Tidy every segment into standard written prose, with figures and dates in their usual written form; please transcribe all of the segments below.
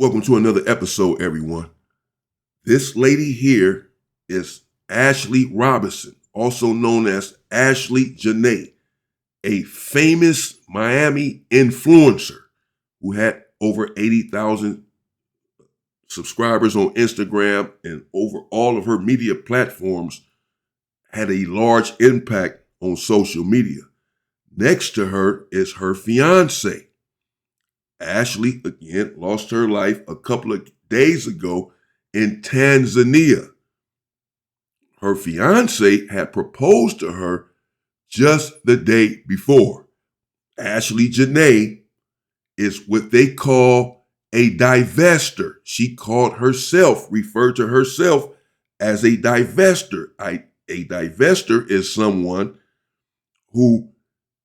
Welcome to another episode, everyone. This lady here is Ashley Robinson, also known as Ashley Janae, a famous Miami influencer who had over 80,000 subscribers on Instagram, and over all of her media platforms had a large impact on social media. Next to her is her fiance. Ashley, again, lost her life a couple of days ago in Tanzania. Her fiance had proposed to her just the day before. Ashley Janae is what they call a divester. She referred to herself as a divester. A divester is someone who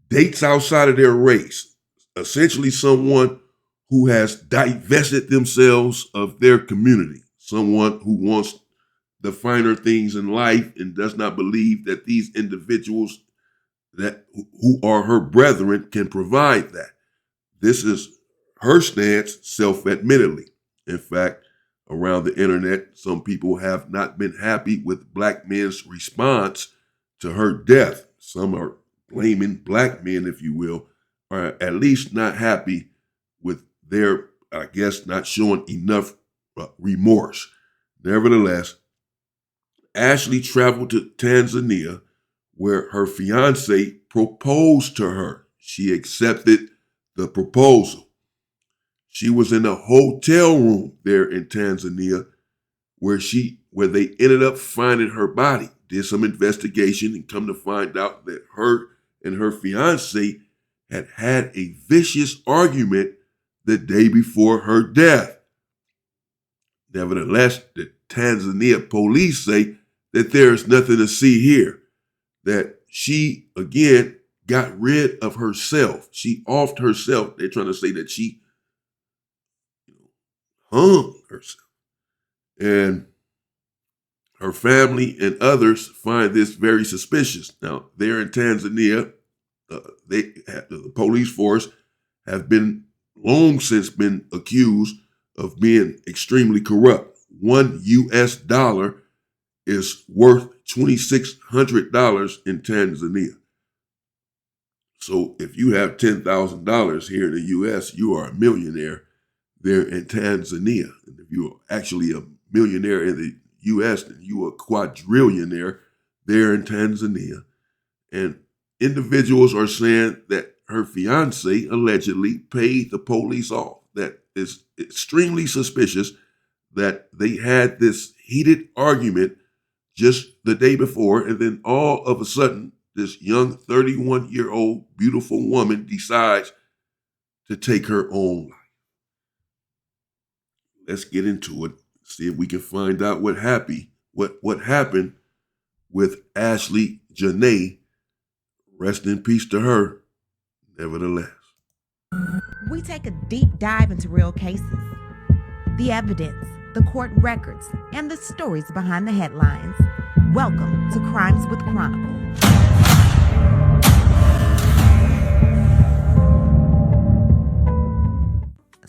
dates outside of their race, essentially someone who has divested themselves of their community, someone who wants the finer things in life and does not believe that these individuals who are her brethren can provide that. This is her stance, self-admittedly. In fact, around the internet, some people have not been happy with black men's response to her death. Some are blaming black men, if you will, or at least not happy with their, not showing enough remorse. Nevertheless, Ashley traveled to Tanzania where her fiance proposed to her. She accepted the proposal. She was in a hotel room there in Tanzania where they ended up finding her body. Did some investigation and come to find out that her and her fiance had a vicious argument the day before her death. Nevertheless, the Tanzania police say that there is nothing to see here, that she, again, got rid of herself. She offed herself. They're trying to say that she hung herself. And her family and others find this very suspicious. Now, there in Tanzania, the police force have been long since been accused of being extremely corrupt. $1 US is worth $2,600 in Tanzania. So if you have $10,000 here in the US, you are a millionaire there in Tanzania. And if you're actually a millionaire in the US, then you are a quadrillionaire there in Tanzania. And individuals are saying that her fiance allegedly paid the police off. That is extremely suspicious that they had this heated argument just the day before, and then all of a sudden, this young 31-year-old beautiful woman decides to take her own life. Let's get into it, see if we can find out what happened with Ashley Janae. Rest in peace to her, nevertheless. We take a deep dive into real cases, the evidence, the court records, and the stories behind the headlines. Welcome to Crimes with Chronicle.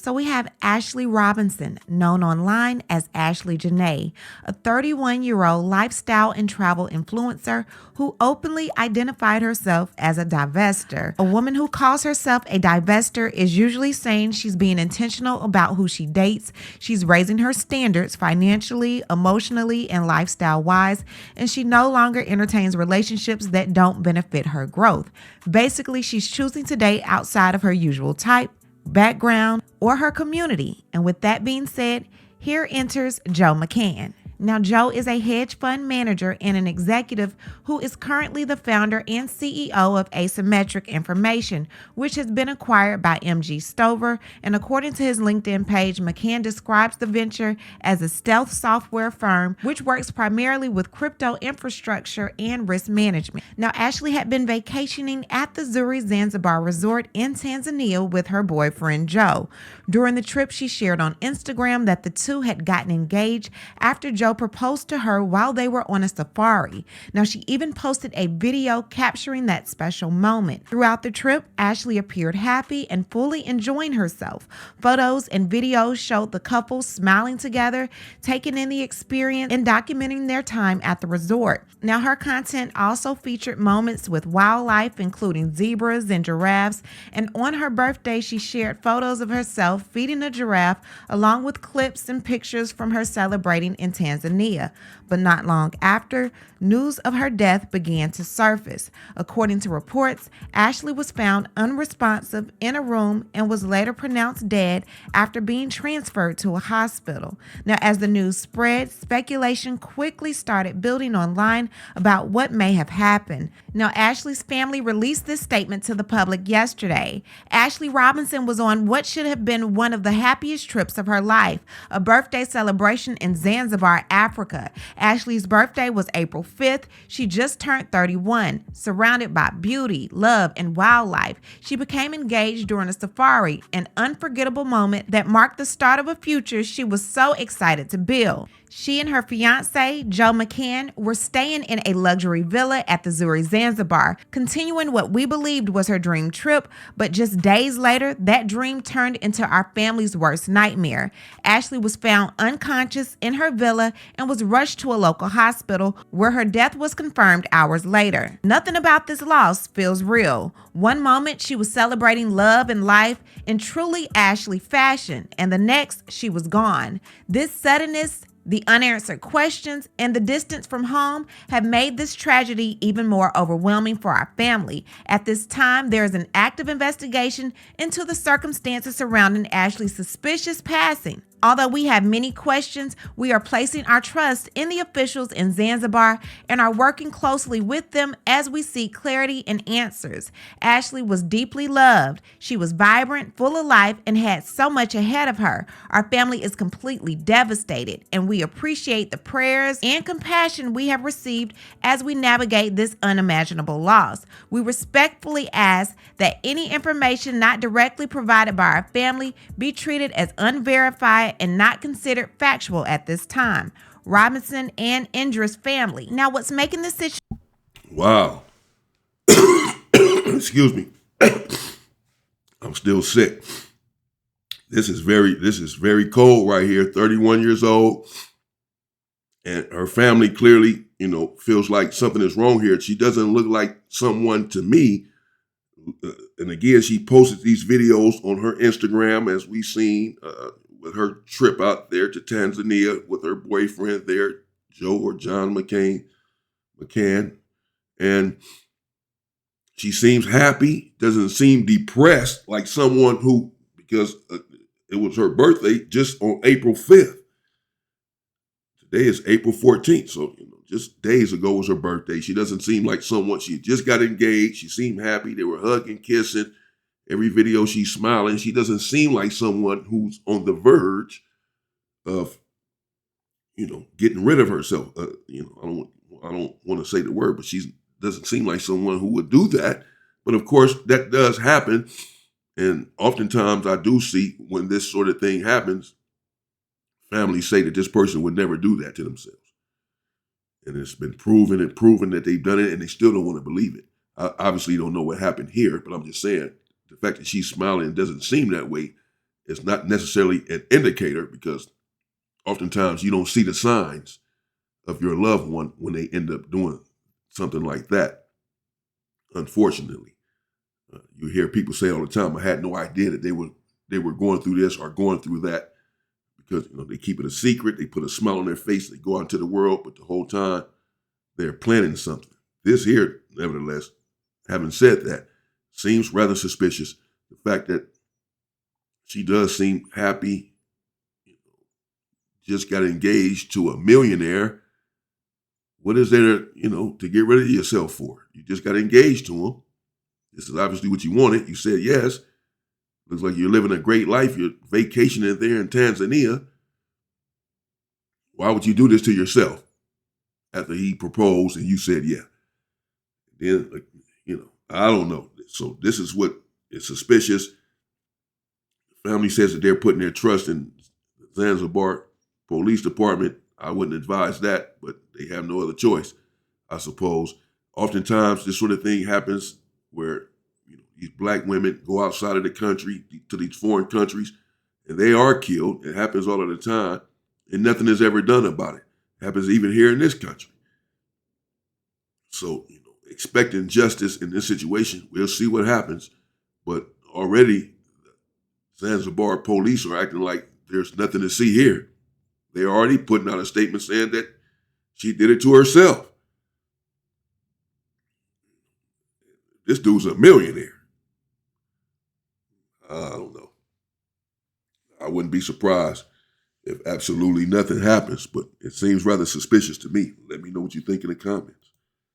So we have Ashley Robinson, known online as Ashley Janae, a 31-year-old lifestyle and travel influencer who openly identified herself as a divester. A woman who calls herself a divester is usually saying she's being intentional about who she dates, she's raising her standards financially, emotionally, and lifestyle-wise, and she no longer entertains relationships that don't benefit her growth. Basically, she's choosing to date outside of her usual type, background, or her community. And with that being said, here enters Joe McCann. Now, Joe is a hedge fund manager and an executive who is currently the founder and CEO of Asymmetric Information, which has been acquired by MG Stover. And according to his LinkedIn page, McCann describes the venture as a stealth software firm, which works primarily with crypto infrastructure and risk management. Now, Ashley had been vacationing at the Zuri Zanzibar Resort in Tanzania with her boyfriend, Joe. During the trip, she shared on Instagram that the two had gotten engaged after Joe Joe proposed to her while they were on a safari. Now, she even posted a video capturing that special moment. Throughout the trip, Ashley appeared happy and fully enjoying herself. Photos and videos showed the couple smiling together, taking in the experience, and documenting their time at the resort. Now, her content also featured moments with wildlife, including zebras and giraffes, and on her birthday, she shared photos of herself feeding a giraffe, along with clips and pictures from her celebrating in Tanzania. But not long after, news of her death began to surface. According to reports, Ashley was found unresponsive in a room and was later pronounced dead after being transferred to a hospital. Now, as the news spread, speculation quickly started building online about what may have happened. Now, Ashley's family released this statement to the public yesterday. Ashley Robinson was on what should have been one of the happiest trips of her life, a birthday celebration in Zanzibar, Africa. Ashley's birthday was April 5th. She just turned 31. Surrounded by beauty, love, and wildlife, she became engaged during a safari, an unforgettable moment that marked the start of a future she was so excited to build. She and her fiance, Joe McCann, were staying in a luxury villa at the Zuri Zanzibar, continuing what we believed was her dream trip, but just days later, that dream turned into our family's worst nightmare. Ashley was found unconscious in her villa and was rushed to a local hospital where her death was confirmed hours later. Nothing about this loss feels real. One moment she was celebrating love and life in truly Ashley fashion, and the next she was gone. This suddenness, the unanswered questions, and the distance from home have made this tragedy even more overwhelming for our family. At this time, there is an active investigation into the circumstances surrounding Ashley's suspicious passing. Although we have many questions, we are placing our trust in the officials in Zanzibar and are working closely with them as we seek clarity and answers. Ashley was deeply loved. She was vibrant, full of life, and had so much ahead of her. Our family is completely devastated, and we appreciate the prayers and compassion we have received as we navigate this unimaginable loss. We respectfully ask that any information not directly provided by our family be treated as unverified and not considered factual at this time. Robinson and Indra's family. Now, what's making this situation? Wow. Excuse me. I'm still sick. This is very cold right here. 31 years old. And her family clearly, feels like something is wrong here. She doesn't look like someone to me. And again, she posted these videos on her Instagram, as we've seen, with her trip out there to Tanzania with her boyfriend there, Joe or John McCann. And she seems happy, doesn't seem depressed like someone who, because it was her birthday just on April 5th. Today is April 14th, so just days ago was her birthday. She doesn't seem like someone, she just got engaged. She seemed happy. They were hugging, kissing. Every video she's smiling. She doesn't seem like someone who's on the verge of, getting rid of herself. I don't want to say the word, but she doesn't seem like someone who would do that. But of course, that does happen. And oftentimes I do see when this sort of thing happens, families say that this person would never do that to themselves. And it's been proven that they've done it, and they still don't want to believe it. I obviously don't know what happened here, but I'm just saying the fact that she's smiling and doesn't seem that way is not necessarily an indicator, because oftentimes you don't see the signs of your loved one when they end up doing something like that. Unfortunately, you hear people say all the time, I had no idea that they were going through this or going through that, because they keep it a secret. They put a smile on their face. They go out into the world, but the whole time they're planning something. This here, nevertheless, having said that, seems rather suspicious. The fact that she does seem happy, just got engaged to a millionaire. What is there, to get rid of yourself for? You just got engaged to him. This is obviously what you wanted. You said yes. Looks like you're living a great life. You're vacationing there in Tanzania. Why would you do this to yourself after he proposed and you said yeah? Then, I don't know. So this is what is suspicious. The family says that they're putting their trust in the Zanzibar Police Department. I wouldn't advise that, but they have no other choice, I suppose. Oftentimes, this sort of thing happens where these black women go outside of the country to these foreign countries, and they are killed. It happens all of the time, and nothing is ever done about it. It happens even here in this country. So, expecting justice in this situation, we'll see what happens. But already, Zanzibar police are acting like there's nothing to see here. They're already putting out a statement saying that she did it to herself. This dude's a millionaire. I don't know. I wouldn't be surprised if absolutely nothing happens, but it seems rather suspicious to me. Let me know what you think in the comments.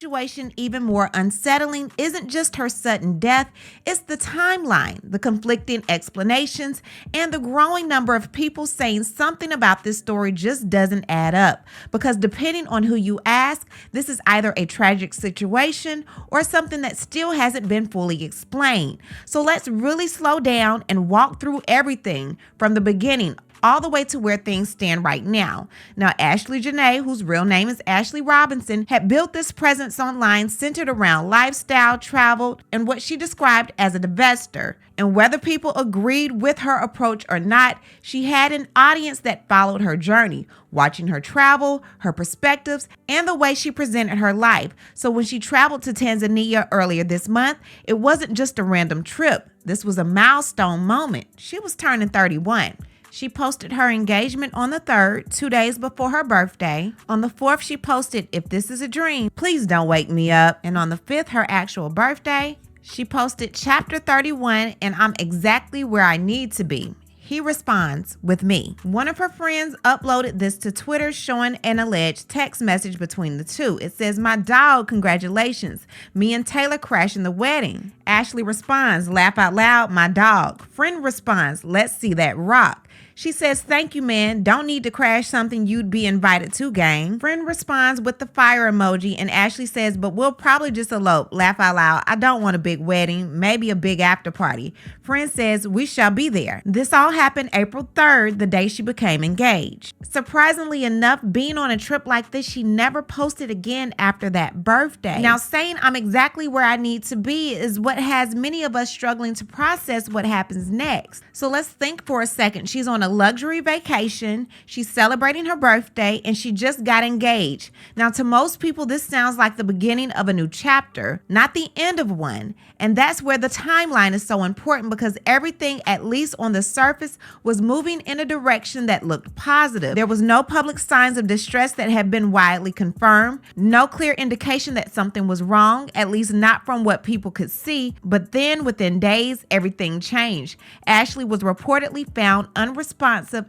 Situation even more unsettling isn't just her sudden death, it's the timeline, the conflicting explanations, and the growing number of people saying something about this story just doesn't add up. Because depending on who you ask, this is either a tragic situation or something that still hasn't been fully explained. So let's really slow down and walk through everything from the beginning all the way to where things stand right now. Now, Ashley Janae, whose real name is Ashley Robinson, had built this presence online centered around lifestyle, travel, and what she described as a divestor. And whether people agreed with her approach or not, she had an audience that followed her journey, watching her travel, her perspectives, and the way she presented her life. So when she traveled to Tanzania earlier this month, it wasn't just a random trip. This was a milestone moment. She was turning 31. She posted her engagement on the 3rd, 2 days before her birthday. On the 4th, she posted, "If this is a dream, please don't wake me up." And on the 5th, her actual birthday, she posted chapter 31, and I'm exactly where I need to be. He responds with me. One of her friends uploaded this to Twitter showing an alleged text message between the two. It says, "My dog, congratulations. Me and Taylor crashing the wedding." Ashley responds, "Laugh out loud, my dog." Friend responds, "Let's see that rock." She says, "Thank you, man. Don't need to crash something you'd be invited to, gang." Friend responds with the fire emoji, and Ashley says, "But we'll probably just elope. Laugh out loud. I don't want a big wedding, maybe a big after party." Friend says, "We shall be there." This all happened April 3rd, the day she became engaged. Surprisingly enough, being on a trip like this, she never posted again after that birthday. Now, saying I'm exactly where I need to be is what has many of us struggling to process what happens next. So let's think for a second. She's on a luxury vacation, she's celebrating her birthday, and she just got engaged. Now, to most people, this sounds like the beginning of a new chapter, not the end of one. And that's where the timeline is so important, because everything, at least on the surface, was moving in a direction that looked positive. There was no public signs of distress that had been widely confirmed, no clear indication that something was wrong, at least not from what people could see. But then within days, everything changed. Ashley was reportedly found unresponsive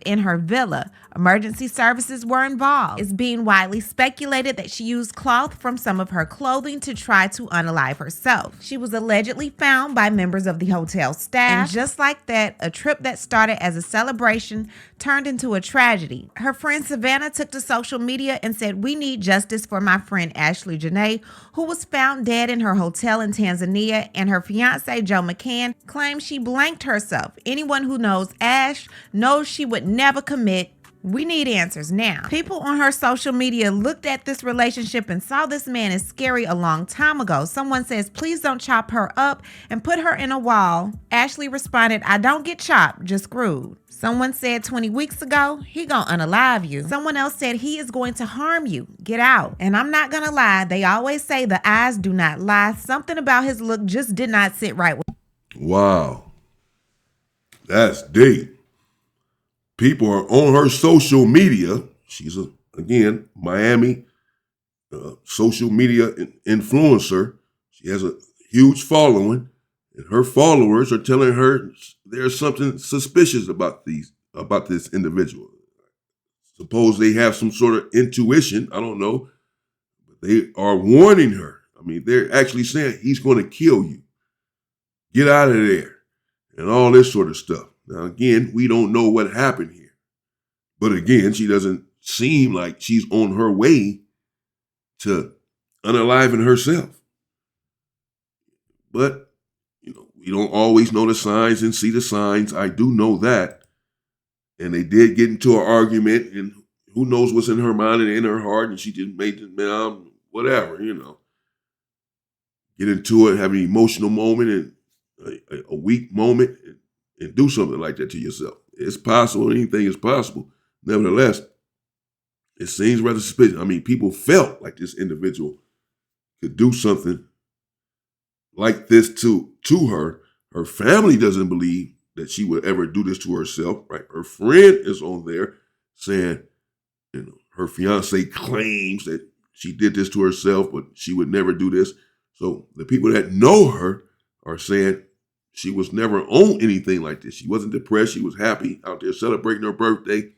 in her villa. Emergency services were involved. It's being widely speculated that she used cloth from some of her clothing to try to unalive herself. She was allegedly found by members of the hotel staff. And just like that, a trip that started as a celebration turned into a tragedy. Her friend Savannah took to social media and said, "We need justice for my friend Ashley Janae, who was found dead in her hotel in Tanzania," and her fiance Joe McCann claimed she blanked herself. Anyone who knows Ash knows she would never commit. We need answers now. People on her social media looked at this relationship and saw this man as scary a long time ago. Someone says, "Please don't chop her up and put her in a wall." Ashley responded, "I don't get chopped, just screwed." Someone said 20 weeks ago, "He gonna unalive you." Someone else said, "He is going to harm you. Get out." And I'm not gonna lie, they always say the eyes do not lie. Something about his look just did not sit right with me. Wow. That's deep. People are on her social media. She's again, Miami social media influencer. She has a huge following, and her followers are telling her there's something suspicious about this individual. Suppose they have some sort of intuition. I don't know. But they are warning her. I mean, they're actually saying he's going to kill you. Get out of there. And all this sort of stuff. Now, again, we don't know what happened here. But again, she doesn't seem like she's on her way to unaliving herself. But, we don't always know the signs and see the signs. I do know that. And they did get into an argument, and who knows what's in her mind and in her heart, and she just made it, whatever, get into it, have an emotional moment and a weak moment, and do something like that to yourself. It's possible. Anything is possible. Nevertheless, it seems rather suspicious. I mean, people felt like this individual could do something like this to her. Her family doesn't believe that she would ever do this to herself, right? Her friend is on there saying, her fiance claims that she did this to herself, but she would never do this. So the people that know her are saying she was never on anything like this. She wasn't depressed. She was happy out there celebrating her birthday.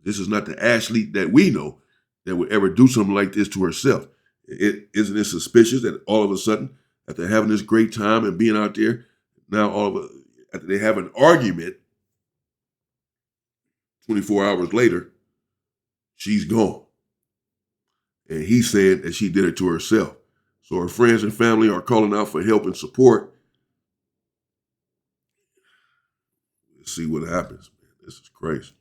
This is not the Ashley that we know that would ever do something like this to herself. Isn't it suspicious that all of a sudden, after having this great time and being out there, now after they have an argument, 24 hours later, she's gone. And he's saying that she did it to herself. So her friends and family are calling out for help and support. Let's see what happens, man. This is crazy.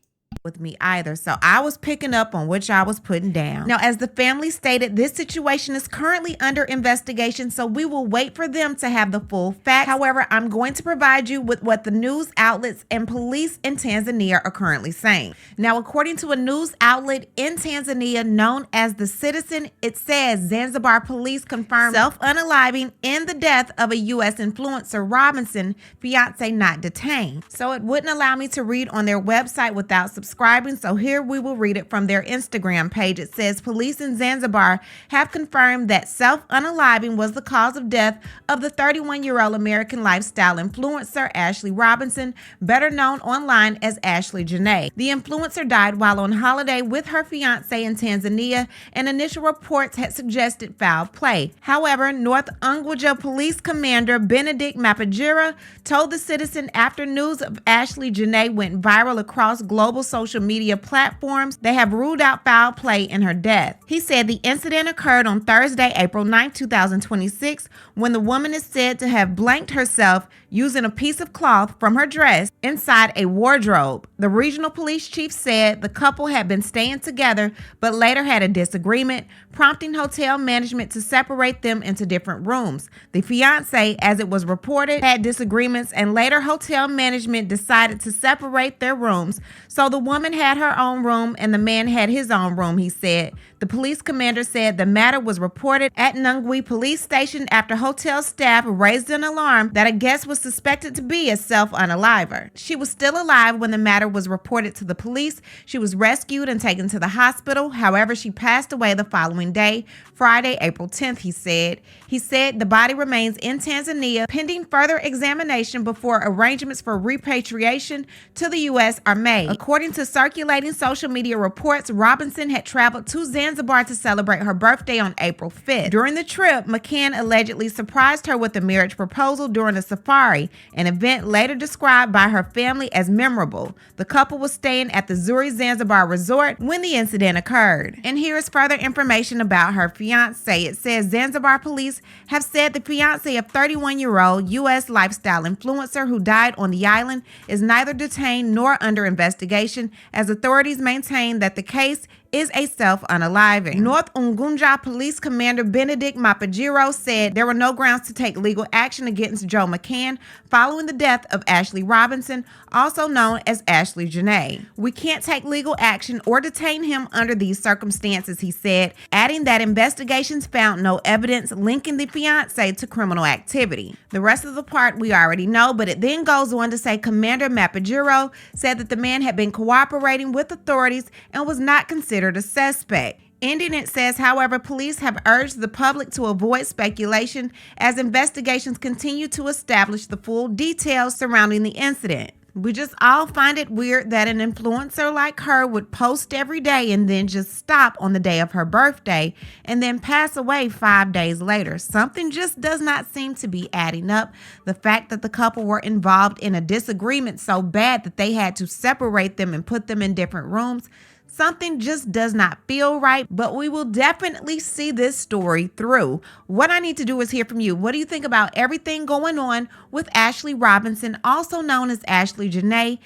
With me either. So I was picking up on which I was putting down. Now, as the family stated, this situation is currently under investigation, so we will wait for them to have the full facts. However, I'm going to provide you with what the news outlets and police in Tanzania are currently saying. Now, according to a news outlet in Tanzania known as The Citizen, it says Zanzibar police confirmed self-unaliving in the death of a U.S. influencer, Robinson, fiance not detained. So it wouldn't allow me to read on their website without subscribing, so here we will read it from their Instagram page. It says police in Zanzibar have confirmed that self-unaliving was the cause of death of the 31-year-old American lifestyle influencer Ashley Robinson, better known online as Ashley Janae. The influencer died while on holiday with her fiance in Tanzania, and initial reports had suggested foul play. However, North Unguja Police Commander Benedict Mapajira told The Citizen after news of Ashley Janae went viral across global social media platforms, they have ruled out foul play in her death. He said the incident occurred on Thursday, April 9, 2026, when the woman is said to have blanked herself using a piece of cloth from her dress inside a wardrobe. The regional police chief said the couple had been staying together, but later had a disagreement, prompting hotel management to separate them into different rooms. The fiance, as it was reported, had disagreements, and later hotel management decided to separate their rooms. So the woman had her own room and the man had his own room, he said. The police commander said the matter was reported at Nungwi police station after hotel staff raised an alarm that a guest was suspected to be a self-unaliver. She was still alive when the matter was reported to the police. She was rescued and taken to the hospital. However, she passed away the following day, Friday, April 10th, he said. He said the body remains in Tanzania pending further examination before arrangements for repatriation to the U.S. are made. According to circulating social media reports, Robinson had traveled to Zanzibar to celebrate her birthday on April 5th. During the trip, McCann allegedly surprised her with a marriage proposal during a safari, an event later described by her family as memorable. The couple was staying at the Zuri Zanzibar resort when the incident occurred. And here is further information about her fiance. It says Zanzibar police have said the fiance of 31-year-old U.S. lifestyle influencer who died on the island is neither detained nor under investigation, as authorities maintain that the case is a self-unaliving. North Unguja Police Commander Benedict Mapajiro said there were no grounds to take legal action against Joe McCann following the death of Ashley Robinson, also known as Ashley Janae. We can't take legal action or detain him under these circumstances, he said, adding that investigations found no evidence linking the fiancé to criminal activity. The rest of the part we already know, but it then goes on to say Commander Mapajiro said that the man had been cooperating with authorities and was not considered a suspect. Ending, it says, however, police have urged the public to avoid speculation as investigations continue to establish the full details surrounding the incident. We just all find it weird that an influencer like her would post every day and then just stop on the day of her birthday and then pass away 5 days later. Something just does not seem to be adding up. The fact that the couple were involved in a disagreement so bad that they had to separate them and put them in different rooms, something just does not feel right, but we will definitely see this story through. What I need to do is hear from you. What do you think about everything going on with Ashley Robinson, also known as Ashley Janae?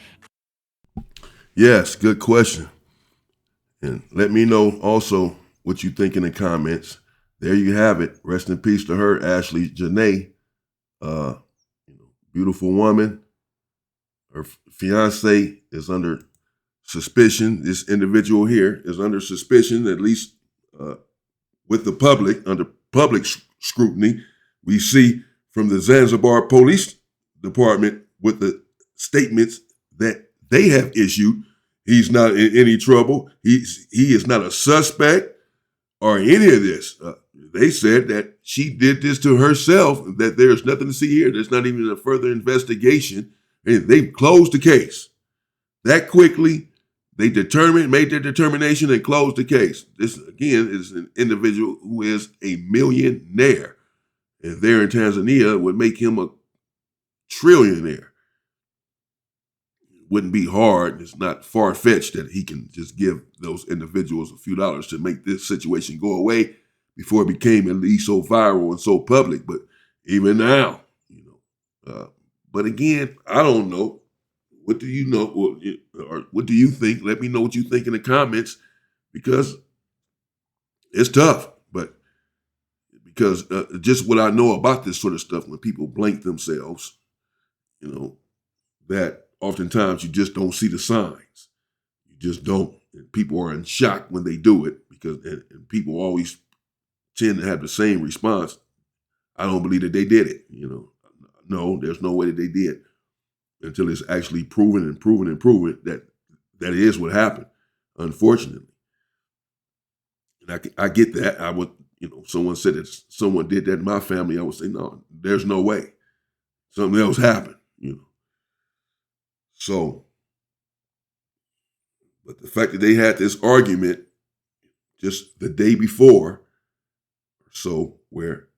Yes, good question. And let me know also what you think in the comments. There you have it. Rest in peace to her, Ashley Janae. Uh, beautiful woman. Her fiance is under suspicion. This individual here is under suspicion, at least with the public, under public scrutiny. We see from the Zanzibar Police Department with the statements that they have issued. He's not in any trouble. He is not a suspect or any of this. They said that she did this to herself, that there's nothing to see here. There's not even a further investigation. And they've closed the case. That quickly, they made their determination and closed the case. This, again, is an individual who is a millionaire. And there in Tanzania would make him a trillionaire. It wouldn't be hard. It's not far-fetched that he can just give those individuals a few dollars to make this situation go away before it became at least so viral and so public. But even now, but again, I don't know. What do you know? Or what do you think? Let me know what you think in the comments, because it's tough. But because just what I know about this sort of stuff, when people blank themselves, that oftentimes you just don't see the signs. You just don't. And people are in shock when they do it, because and people always tend to have the same response. I don't believe that they did it. No, there's no way that they did, until it's actually proven that that is what happened, unfortunately. And I get that. I would, someone said that someone did that in my family, I would say, no, there's no way. Something else happened, So, but the fact that they had this argument just the day before, so where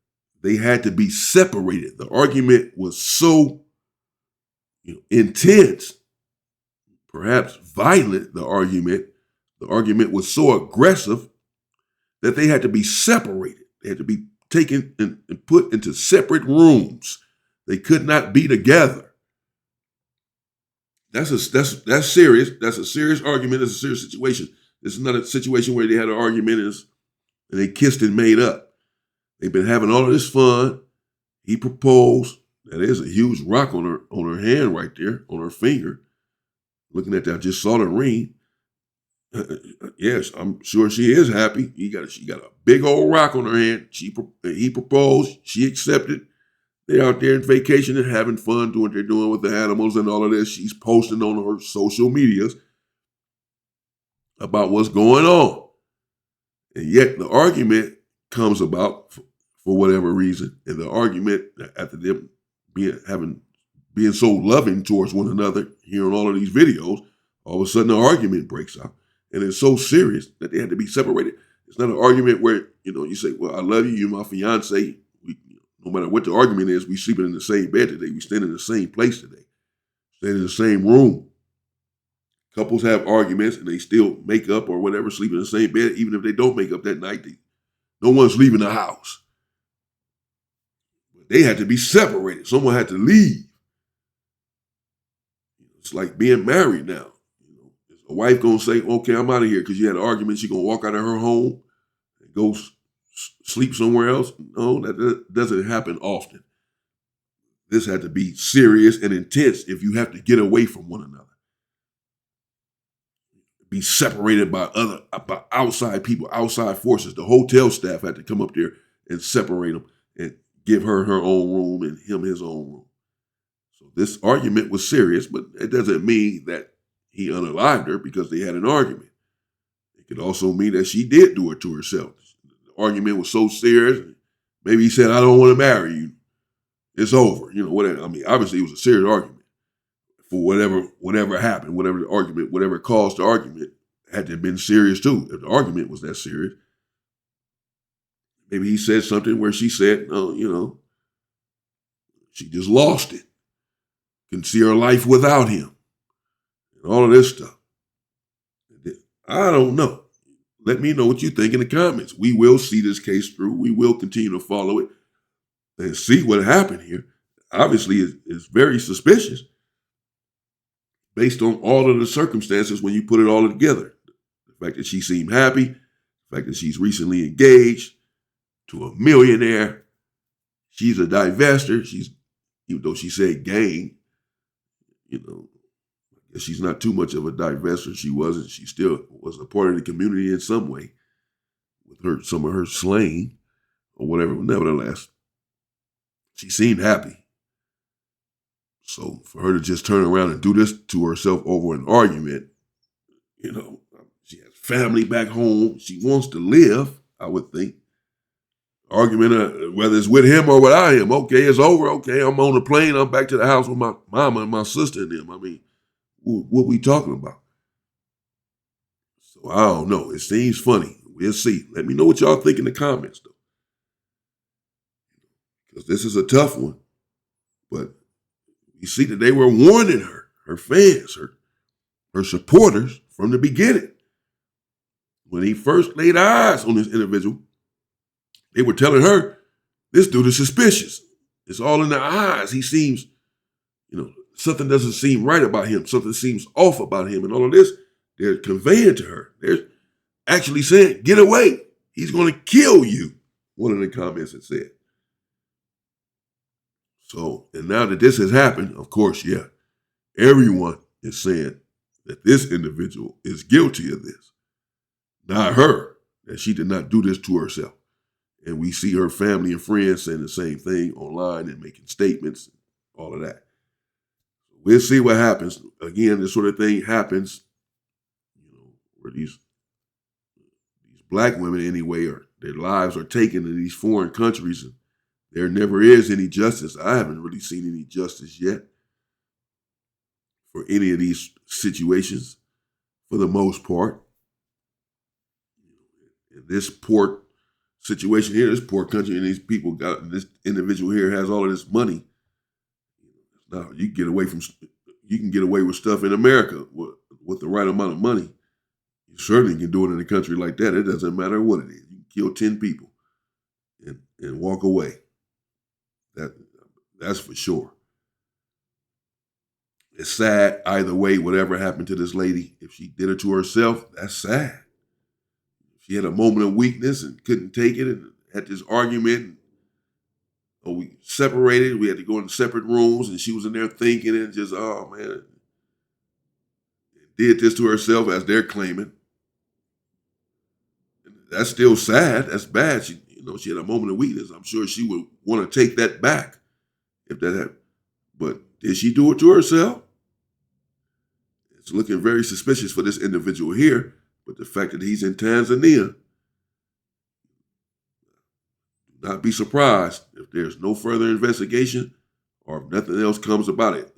they had to be separated. The argument was so intense, perhaps violent. The argument was so aggressive that they had to be separated. They had to be taken and put into separate rooms. They could not be together. That's serious. That's a serious argument. It's a serious situation. This is not a situation where they had an argument and they kissed and made up. They've been having all of this fun. He proposed. That is a huge rock on her hand right there, on her finger. Looking at that, I just saw the ring. Yes, I'm sure she is happy. She got a big old rock on her hand. He proposed. She accepted. They're out there on vacation and having fun, doing what they're doing with the animals and all of this. She's posting on her social medias about what's going on. And yet the argument comes about for whatever reason. And the argument, after them being so loving towards one another, hearing all of these videos, all of a sudden the argument breaks out. And it's so serious that they had to be separated. It's not an argument where, you say, well, I love you, you're my fiance. No matter what the argument is, we sleeping in the same bed today. We stand in the same place today. Stand in the same room. Couples have arguments and they still make up or whatever, sleep in the same bed. Even if they don't make up that night, no one's leaving the house. But they had to be separated. Someone had to leave. It's like being married now. Is a wife going to say, okay, I'm out of here because you had an argument? She's going to walk out of her home and go sleep somewhere else? No, that doesn't happen often. This had to be serious and intense if you have to get away from one another. Be separated by outside people, outside forces. The hotel staff had to come up there and separate them and give her own room and him his own room. So this argument was serious, but it doesn't mean that he unalived her because they had an argument. It could also mean that she did do it to herself. The argument was so serious. Maybe he said, I don't want to marry you. It's over. Whatever. I mean, obviously it was a serious argument. For whatever happened, whatever the argument, whatever caused the argument, had to have been serious too. If the argument was that serious, maybe he said something where she said, no, she just lost it. Can see her life without him. And all of this stuff. I don't know. Let me know what you think in the comments. We will see this case through. We will continue to follow it and see what happened here. Obviously, it's very suspicious based on all of the circumstances when you put it all together. The The fact that she seemed happy, the fact that she's recently engaged to a millionaire. She's a divester. Even though she said gang, I guess she's not too much of a divester. She wasn't. She still was a part of the community in some way with some of her slang or whatever. Nevertheless, she seemed happy. So for her to just turn around and do this to herself over an argument, she has family back home. She wants to live, I would think. Argument, whether it's with him or with I am. Okay, it's over. Okay, I'm on the plane. I'm back to the house with my mama and my sister and them. I mean, what we talking about? So I don't know. It seems funny. We'll see. Let me know what y'all think in the comments, though. Because this is a tough one. But you see that they were warning her fans, her supporters from the beginning. When he first laid eyes on this individual, they were telling her, this dude is suspicious. It's all in the eyes. He seems, something doesn't seem right about him. Something seems off about him. And all of this, they're conveying to her. They're actually saying, get away. He's going to kill you. One of the comments had said. So, and now that this has happened, of course, yeah, everyone is saying that this individual is guilty of this. Not her, that she did not do this to herself. And we see her family and friends saying the same thing online and making statements, all of that. We'll see what happens. Again, this sort of thing happens, where these black women anyway, their lives are taken in these foreign countries, and there never is any justice. I haven't really seen any justice yet for any of these situations, for the most part. In this poor situation here, this poor country, and these people this individual here has all of this money. Now you can get away with stuff in America with the right amount of money. You certainly can do it in a country like that. It doesn't matter what it is. You can kill 10 people and walk away. That's for sure. It's sad either way, whatever happened to this lady. If she did it to herself, that's sad. If she had a moment of weakness and couldn't take it and had this argument, or we separated, we had to go in separate rooms, and she was in there thinking and just, oh man, did this to herself as they're claiming. That's still sad. That's bad. She had a moment of weakness. I'm sure she would want to take that back if that happened. But did she do it to herself? It's looking very suspicious for this individual here. But the fact that he's in Tanzania, do not be surprised if there's no further investigation or if nothing else comes about it.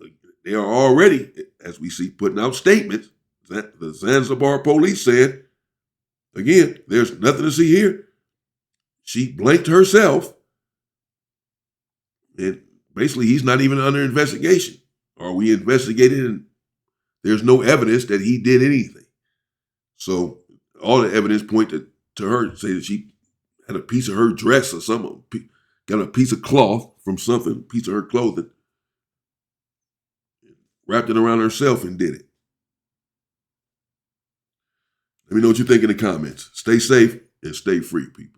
They are already, as we see, putting out statements. The Zanzibar police said, again, there's nothing to see here. She blanked herself. And basically, he's not even under investigation. Or we investigated and there's no evidence that he did anything. So all the evidence point to her, say that she had a piece of her dress or something, got a piece of cloth from something, a piece of her clothing, wrapped it around herself and did it. Let me know what you think in the comments. Stay safe and stay free, people.